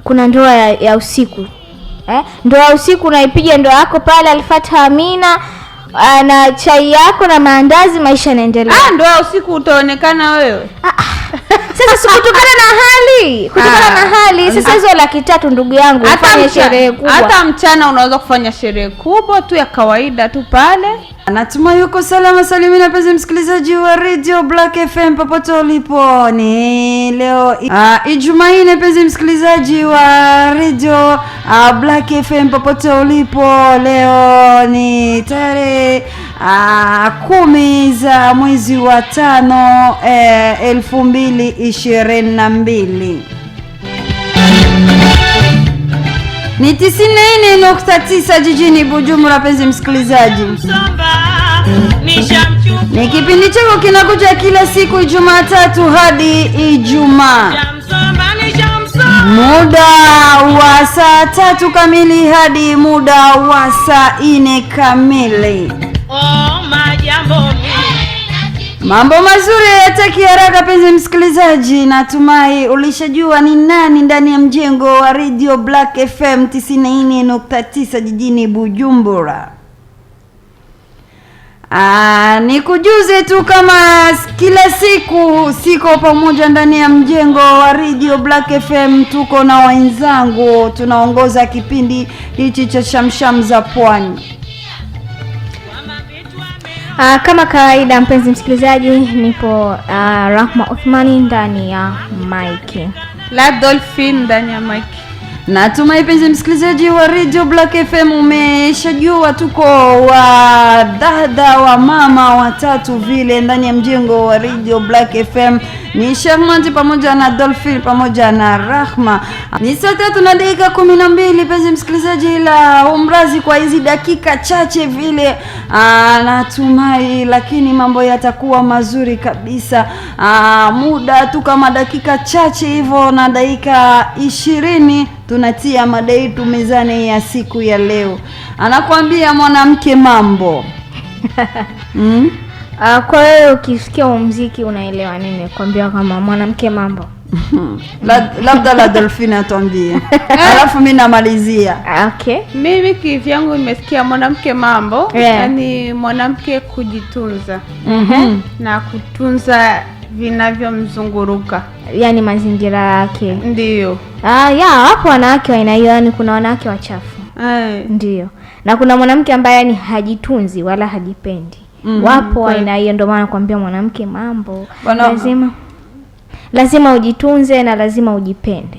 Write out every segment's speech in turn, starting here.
kuna ndoa ya usiku. Ndoa ya usiku unaipiga ndoa yako pale Alfata Amina na chai yako na maandazi, maisha yanaendelea. Ndoa ya usiku utaonekana wewe. Sasa kutokana na hali sasa hizo 300 ndugu yangu ufanye sherehe kubwa. Hata mchana unaweza kufanya sherehe kubwa tu ya kawaida tu pale. Natumai uko salama salimina penzi msikilizaji wa Radio Black FM popote ulipo. Ni leo Ijumaa ine penzi msikilizaji wa Radio Black FM popote ulipo. Leo ni tarehe 10 za mwezi wa 5 2022. Ni 94.9 jijini Bujumbura penzi msikilizaji. Ni kipindi chako kinakuja kila siku Jumatatu hadi Ijumaa. Muda wa saa 3 kamili hadi muda wa saa 4 kamili. Mambo mazuri yataki haraka penzi msikilizaji. Natumai ulishajua ni nani ndani ya mjengo wa Radio Black FM 94.9 jijini Bujumbura. Nikujuze tu kama kila siku siko pamoja ndani ya mjengo wa Radio Black FM, tuko na wenzangu tunaongoza kipindi hichi cha shamsham za pwani. Kama kawaida mpenzi msikilizaji, nipo Rahma Uthmani ndani ya Mike. La Dolphin ndani ya Mike. Natumai penzi msikilizaji wa Radio Black FM umeshajua tuko wa dada wa mama watatu vile ndani ya mjengo wa Radio Black FM. Ni Sharmanti pamoja na Dolphin pamoja na Rahma. Ni saa 3:12 penzi msikilizaji, la umrazi kwa hizi dakika chache vile. Natumai lakini mambo yatakuwa mazuri kabisa. Muda tu kama dakika chache hivyo na dakika 20 tunatia mada yetu mezani ya siku ya leo. Anakuambia mwanamke mambo. Kwa hiyo ukisikia muziki unaelewa nini kuambia kama mwanamke mambo? Labda la Dolphin atuambie. Alafu mimi namalizia. Okay. Mimi kivyangu nimesikia mwanamke mambo, yani mwanamke kujitunza. Na kutunza vinavyomzunguruka, yani mazingira yake. Ndio. Hapo wanawake wa aina hiyo, yani kuna wanawake wachafu. Ndio. Na kuna mwanamke ambaye yani hajitunzi wala hajipendi. Wapo aina hiyo, ndio maana nakwambia mwanamke mambo. Lazima ujitunze na lazima ujipende.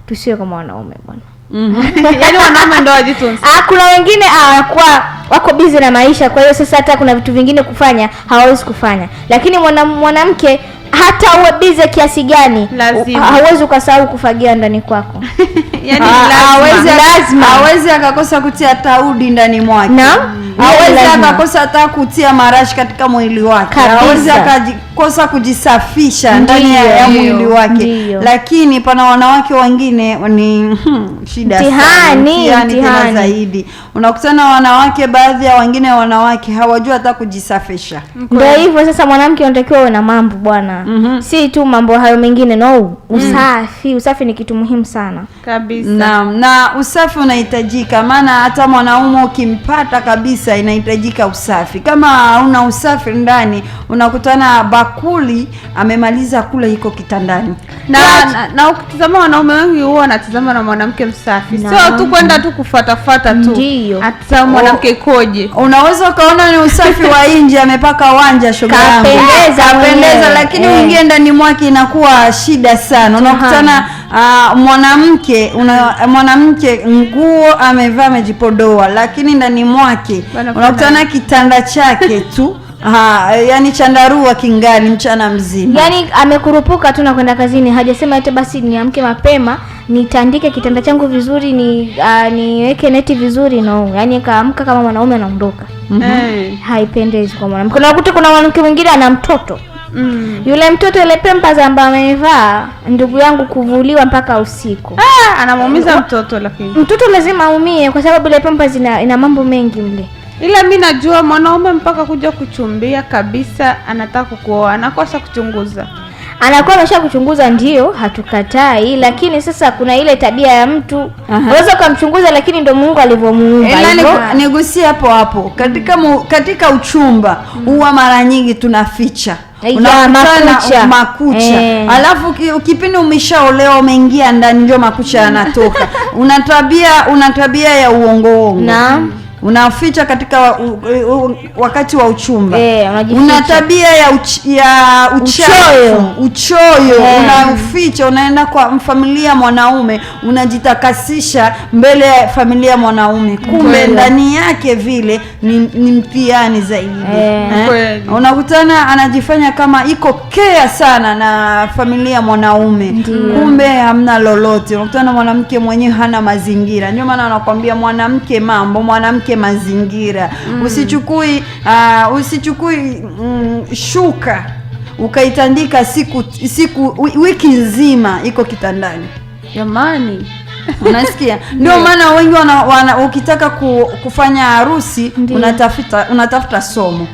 Tusiwe kama wanaume bwana. Yaani wanaume ndio wajitunze. Kuna wengine wako busy na maisha, kwa hiyo sasa hata kuna vitu vingine kufanya hawawezi kufanya. Lakini mwanamke hata uwe busy kiasi gani, hauwezi ukasahau kufagia ndani kwako. Yaani lazima. Hawezi akakosa kutia taudi ndani mwake. Hawezi akakosa hata kutia marashi katika mwili wake. Hawezi akakosa kujisafisha ndani ya mwili wake. Lakini pana wanawake wengine ni shida sana zaidi. Unakutana wanawake, baadhi ya wengine wanawake hawajua hata kujisafisha. Ndio hivyo sasa mwanamke anatakiwa awe na mambo bwana. Si tu mambo hayo mengine, usafi ni kitu muhimu sana kabisa. Na usafi unahitajika, maana hata mwanaume ukimpata kabisa inahitajika usafi. Kama una usafi ndani, unakutana bakuli amemaliza kula iko kitandani. Na ukitazama wanaume wengi huwa wanatazama na mwanamke msafi. Sio tu kwenda tu kufuatafuata tu. Hata mwanamke koje. Unaweza kaona ni usafi wa nje amepaka wanja shoga yangu. Kapendeza lakini uingie ndani mwake inakuwa shida sana. Unakutana mwanamke nguo amevaa amejipodoa, lakini ndani mwake unakutana kitanda chake tu. Yani chandarua kingali mchana mzima. Yani amekurupuka tu na kwenda kazini, hajasema eti basi niamke mapema nitandike kitanda changu vizuri, niweke neti vizuri. No, yani kaamka kama mwanaume anaondoka. Haipendezi kwa mwanamke. Unakuta kuna mwanamke mwingine ana mtoto. Yule mtoto ile pempa ambaye amevaa, ndugu yangu, kuvuliwa mpaka usiku. Anamuumiza mtoto, lakini mtoto lazima aumie kwa sababu ile pempa ina mambo mengi mle. Ila mimi najua mwanaume mpaka kuja kuchumbia kabisa anataka kuoa anakosa kuchunguza. anakuwa ameshakuchunguza, ndio hatukatai, lakini sasa kuna ile tabia ya mtu unaweza kumchunguza, lakini ndio Mungu alivyomuumba hivyo. Nigusie hapo katika uchumba huwa mara nyingi tunaficha makucha. Alafu kipindi umeshaolewa umeingia ndani ndio makucha yanatoka. Una tabia ya uongo. Naam. Unaficha katika wakati wa uchumba. Una tabia ya uchoyo. Unaficha, unaenda kwa familia mwanaume, unajitakasisha mbele ya familia mwanaume. Kumbe ndani yake vile ni mtihani zaidi. Unakutana anajifanya kama iko kea sana na familia mwanaume. Kumbe hamna lolote. Unakutana mwanamke mwenyewe hana mazingira. Ndio maana anakuambia mwanamke mambo, mwanamke mazingira. Usichukui shuka ukaitandika siku wiki nzima iko kitandani. Jamani. Unasikia? Ndio maana wengi ukitaka kufanya harusi unatafuta somo.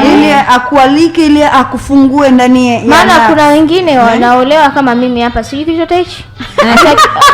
Ili akualike, ili akufungue ndani. Maana kuna wengine wanaolewa kama mimi hapa, sijui kitu hichi.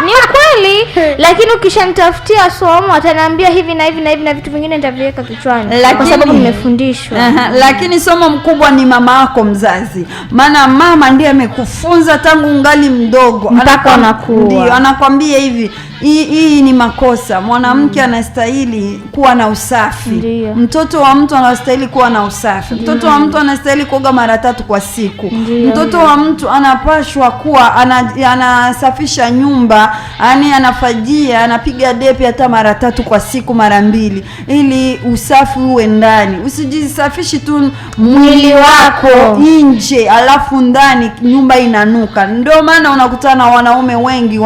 Ni kweli, lakini ukishanitafutia somo ataniambia hivi na hivi na hivi na vitu vingine nitaviweka kichwani kwa sababu nimefundishwa. Lakini somo mkubwa ni mama yako mzazi. Maana mama ndiye amekufunza tangu ungali mdogo mpaka unakuwa. Ndio anakwambia hivi, hii ni makosa. Mwanamke anastahili kuwa na usafi. Ndiyo. Mtoto wa mtu anastahili kuwa na usafi. Mtoto wa mtu anastahili kuoga mara 3 kwa siku. Ndiyo. Mtoto wa mtu anapashwa kuwa anasafisha nyumba, anafajia, anapiga depi hata mara 3 kwa siku, mara 2, ili usafi uwe ndani. Usijisafishi tu mwili wako nje alafu ndani nyumba inanuka. Ndio maana unakutana wanaume wengi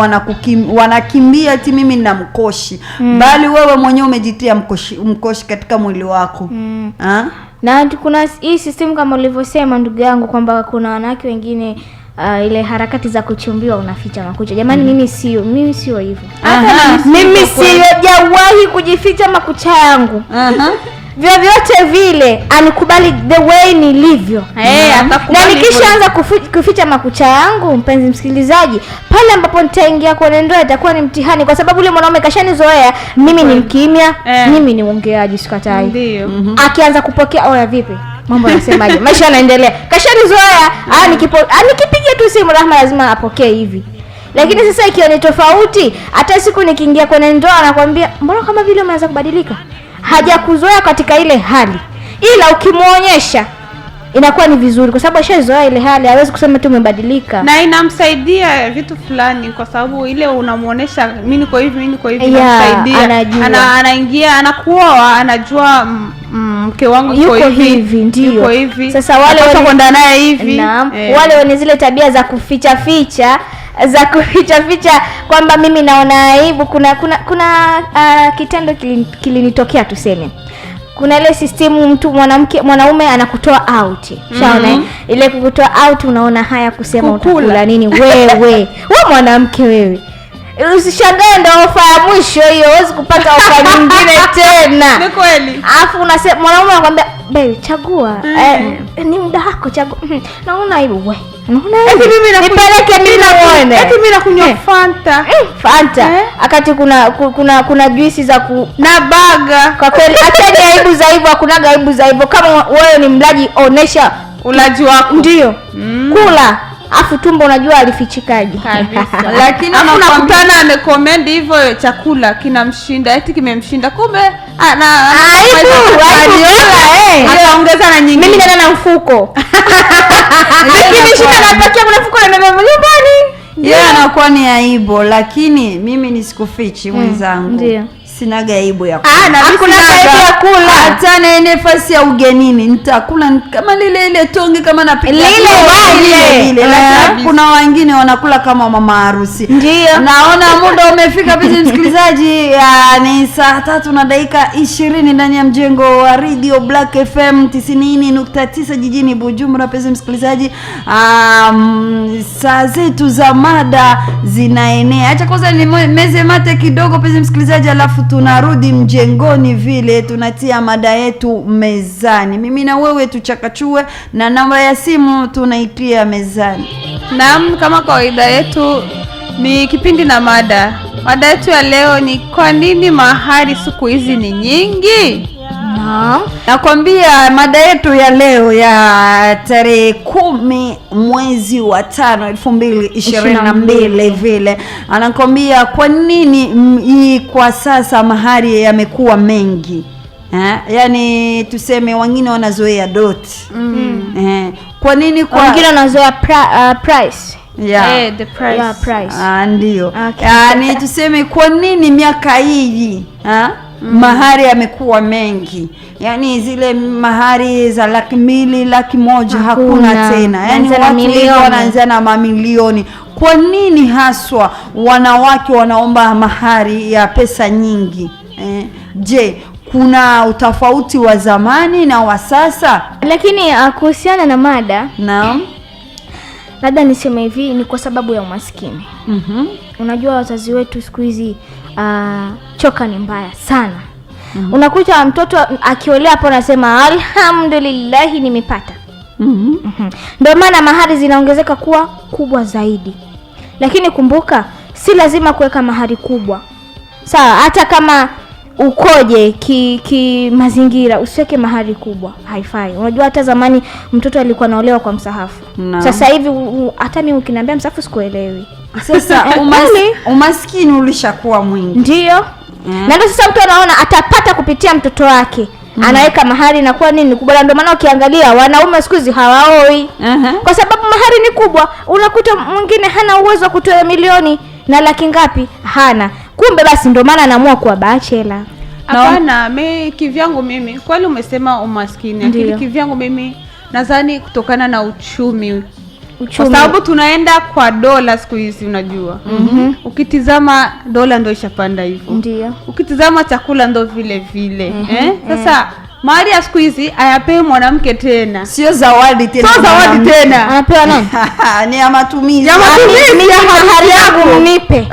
wanakimbia ati mimi nina mkoshi. Bali wewe mwenyewe umejitia mkoshi katika mwili wako. Na kuna hii system kama ulivyosema ndugu yangu kwamba kuna wanawake wengine ile harakati za kuchumbiwa unaficha makucha. Jamani, mimi sio hivyo. Mimi sijawahi kujificha makucha yangu. Vyovyote vile anikubali the way nilivyo. Na nikishaanza kuficha makucha yangu, mpenzi msikilizaji, pale ambapo nitaingia kwenye ndoa itakuwa ni mtihani, kwa sababu yule mwanaume kashanizoea mimi ni mkimya, mimi ni ongeaji, sikatai. Ndio. Akianza kupokea oya vipi? Mambo yanasemaje? Maisha yanaendelea. Kashanizoea, nikipiga tu simu Rahma lazima apokee hivi. Lakini sasa ikiwa ni tofauti, hata siku nikiingia kwenye ndoa anakuambia, "Mbona kama vile umeanza kubadilika?" Hajakuzoea katika ile hali. Ila ukimuonyesha inakuwa ni vizuri kwa sababu ashazoea ile hali, hawezi kusema tu umebadilika. Na inamsaidia vitu fulani kwa sababu ile unamuonesha mimi niko hivi inamsaidia. Anaingia, anakuoa, anajua mke wangu yuko hivi, ndio. Yuko hivi. Sasa wale kwenda naye hivi. Wale wenye zile tabia za kuficha kwamba mimi naona aibu. Kuna kitendo kilinitokea tuseme. Kuna ile system mtu mwanaume anakutoa out. Shaona ile kukutoa out, unaona haya kusema utakula nini wewe mwanamke wewe. Usishangae ndio ofa ya mwisho hiyo, huwezi kupata ofa nyingine tena. Ni kweli. Alafu unasema mwanaume anakuambia baby chagua. Ni muda wako chagua. Naona hivi wewe. Naona hivi. Nipeleke mimi naone. Eti mimi nakunywa Fanta. Akati kuna juisi za na baga. Kwa kweli acha aibu za hivyo, hakuna aibu za hivyo. Kama wewe ni mlaji, onesha ulaji wako. Ndio. Kula. Afu tumbo unajua alifichikaje kabisa. Lakini unakutana amecomment hivyo chakula kinamshinda, eti kimemshinda, kumbe anaongeza na nyingi. Mimi nenda na mfuko. Lakini shida napakia kuna mfuko na nyumbani. Anakuwa ni aibu, lakini mimi nisikufichi mwenzangu. Ndio. Sina gaibu ya kula. Hakuna gaibu ya kula. Hata na nafasi ya ugenini nitakula kama ile tonge, kama napika ile. Lakini kuna wengine wanakula kama mama harusi. Ndio. Naona muda umefika bizi msikilizaji. Ni saa 3:20 ndani ya mjengo wa Radio Black FM 90.9 jijini Bujumbura. Bizi msikilizaji, saa zetu za mada zinaenea. Acha kwanza ni meze mate kidogo bizi msikilizaji, alafu tunarudi mjengoni vile tunatia mada yetu mezani. Mimi na wewe tuchakachue na namba ya simu tunaitia mezani. Naam, kama kawaida yetu ni kipindi na mada. Mada yetu ya leo ni kwa nini mahari siku hizi ni nyingi? Naam. Nakwambia mada yetu ya leo ya tarehe 10 mwezi wa 5 2022 vile. Anakwambia kwa nini hii kwa sasa mahari yamekuwa mengi. Yaani tuseme wengine wanazoea doti. Kwa nini kwa wengine wanazoea price? The price. Yeah, price. Ndio. Okay. Yaani tuseme kwa nini miaka hii mahari yamekuwa mengi. Yaani zile mahari za 200,000, 100,000 hakuna tena. Yaani watu wanaanza na mamilioni. Kwa nini haswa wanawake wanaomba mahari ya pesa nyingi? Je, kuna utofauti wa zamani na wa sasa? Lakini kuhusiana na mada, naam, labda niseme hivi, ni kwa sababu ya umaskini. Unajua wazazi wetu siku hizi choka ni mbaya sana. Unakuta mtoto akiolewa hapo anasema alhamdulillah nimepata. Ndio maana mahari zinaongezeka kuwa kubwa zaidi. Lakini kumbuka, si lazima kuweka mahari kubwa. Sawa, hata kama ukoje mazingira usiweke mahari kubwa, haifai. Unajua hata zamani mtoto alikuwa anaolewa kwa msahafu. No. Sasa hivi hata mimi ukiniambia msahafu sikuelewi. Sasa umaskini ulishakuwa mwingi. Ndio. Na ndio sasa mtu anaona atapata kupitia mtoto wake. Anaweka mahari na kwa nini kubwa. Ndio maana ukiangalia wanaume siku hizi hawaoi. Kwa sababu mahari ni kubwa. Unakuta mwingine hana uwezo wa kutoa milioni na laki ngapi hana. Kumbe basi ndio maana anaamua kuwa bachelor. Hapana, mimi kivyangu mimi kweli umesema umaskini. Lakini kivyangu mimi nadhani kutokana na uchumi. Kwa sababu tunaenda kwa dola siku hizi unajua. Ukitizama dola ndio ishapanda hivyo. Ndio. Ukitizama chakula ndio vile vile. Sasa mahari ya siku hizi hayapewi mwanamke tena. Sio zawadi tena. Sio zawadi tena. Anapewa nani? Ni ya matumizi. Ya matumizi ya mahari yangu mnipe.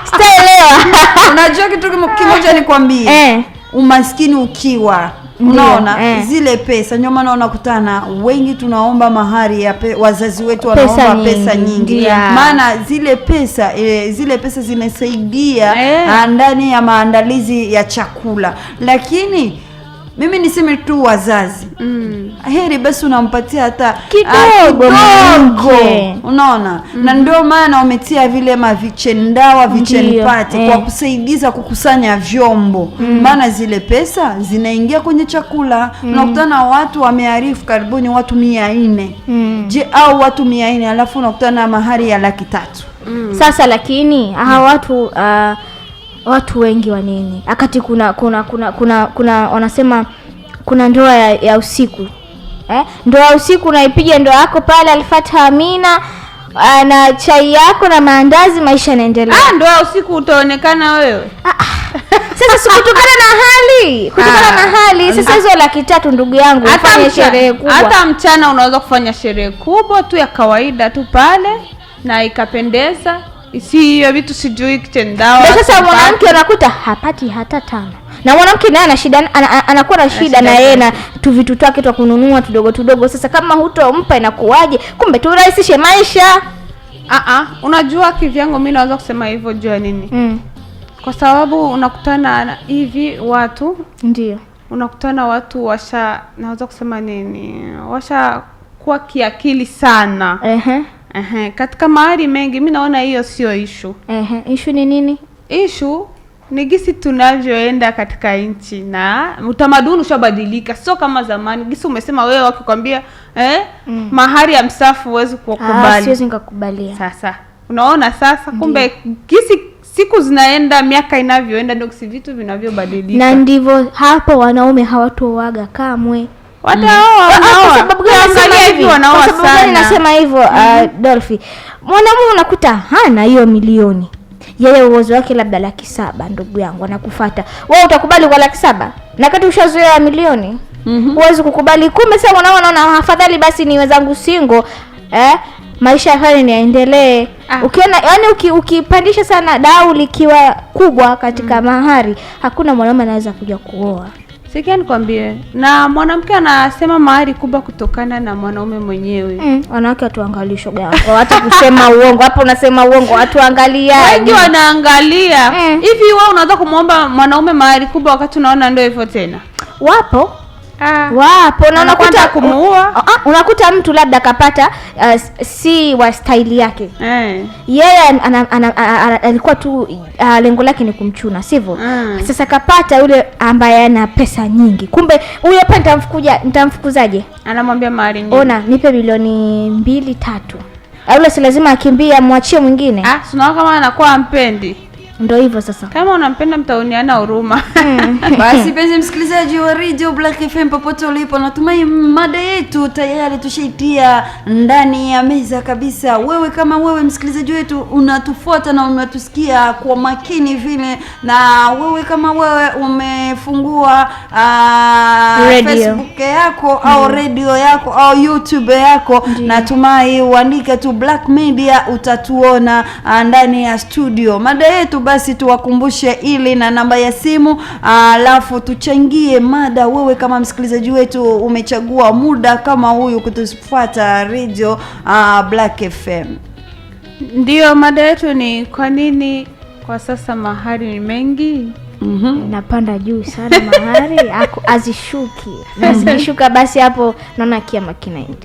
Staelewa. Unajua kitu kimoja nikwambie. Umaskini ukiwa unaona zile pesa, ndio maana unakutana wengi tunaomba mahari ya wazazi wetu wanaomba pesa nyingi. Maana zile pesa zinasaidia ndani ya maandalizi ya chakula. Lakini mimi niseme tu wazazi, heri basi unampatia hata kidogo. Unaona? Na ndio maana umetia vile vichendawa vichenpate kwa kusaidiza kukusanya vyombo. Maana zile pesa zinaingia kwenye chakula. Unakutana watu wamearifu karibuni watu 400. Je, au watu 400 alafu unakutana mahari ya 300,000. Sasa lakini hawa watu wengi wa nini? Akati kuna wanasema kuna ndoa ya usiku. Ndoa ya usiku unaipiga ndoa yako pale Al-Fatiha Amina na chai yako na maandazi, maisha yanaendelea. Ndoa ya usiku utaonekana wewe. Sasa kutokana na hali sasa hizo 300,000 ndugu yangu ufanye sherehe kubwa. Hata mchana unaweza kufanya sherehe kubwa tu ya kawaida tu pale na ikapendeza. Si hiyo vitu sijui kitendao. Sasa mwanamke anakuta hapati hata 5. Na mwanamke naye ana shida, anakuwa na shida na yeye na tu vitu twake tu kununua tudogo. Sasa kama hutompa inakuwaje? Kumbe turahisishe maisha. Unajua kivyangu mimi naweza kusema hivyo jua nini? Kwa sababu unakutana hivi watu. Ndio. Unakutana watu naweza kusema nini? Kuwa kiakili sana. Katika mahari mengi mimi naona hiyo sio issue. Issue ni nini? Issue ni gisi tunavyoenda katika nchi na utamaduni ushabadilika. Sio kama zamani. Gisi umesema wewe wakikwambia mahari ya msafu huwezi kukubali. Siwezi nikakubalia. Sasa unaona sasa kumbe gisi siku zinaenda, miaka inavyoenda ndio vitu vinavyobadilika. Na ndivyo hapo wanaume hawatoaga kamwe. Wataoa. Kwa sababu gani nasema hivyo Dolphy? Mwanamume unakuta hana hiyo milioni. Yeye uwezo wake labda 700,000 ndugu yangu anakufuata. Wewe utakubali kwa 700,000? Na kati ushazoea milioni. Huwezi kukubali. Kumbe sasa mwanamume anaona afadhali basi niwe zangu single maisha yake ni yaendelee. Ukiona yani ukipandisha sana dau likiwa kubwa katika mahari, hakuna mwanaume anaweza kuja kuoa. Sikia nikwambie, na mwanamke anasema mahari kubwa kutokana na mwanaume mwenyewe. Wanawake watuangalie shoga yako. Hata kusema uongo, hapo unasema uongo, watuangalia. Wengi wanaangalia. Hivi wewe unaweza kumuomba mwanaume mahari kubwa wakati unaona ndio hivyo tena? Wapo. Wapo, na unakuta kumuua. Unakuta mtu labda kapata si wa style yake. Yeye alikuwa tu lengo lake ni kumchuna, sivyo? Sasa kapata yule ambaye ana pesa nyingi. Kumbe huyo hapa nitamfukuzaje? Anamwambia mahari nyingi. Ona, nipe milioni 2-3. Yule si lazima akimbia muachie mwingine. Sio kama anakuwa ampendi. Ndio hivyo sasa. Kama unampenda mtaoniana huruma. Basi penzi msikilizaji wa Radio Black FM popote ulipo, natumai mada yetu tayari tushaitia ndani ya meza kabisa. Wewe kama wewe msikilizaji wetu unatufuata na unatusikia kwa makini vile, na wewe kama wewe umefungua Facebook yako au radio yako au YouTube yako, natumai uandike tu Black Media utatuona ndani ya studio. Mada yetu basi tuwakumbushe ili na namba ya simu, alafu tuchangie mada. Wewe kama msikilizaji wetu umechagua muda kama huyu kutufuata Radio Black FM. Ndio, mada yetu ni kwa nini kwa sasa mahari ni mengi? Napanda juu sana mahari, azishuki. Na zikishuka basi hapo naona kiama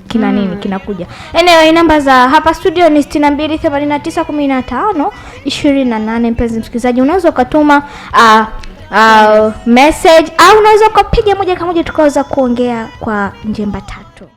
kina nini kinakuja. Anyway, namba za hapa studio ni 62891528. Mpenzi msikilizaji, unaweza ukatuma message au unaweza ukapiga moja kwa moja tukaweza kuongea kwa njemba tatu.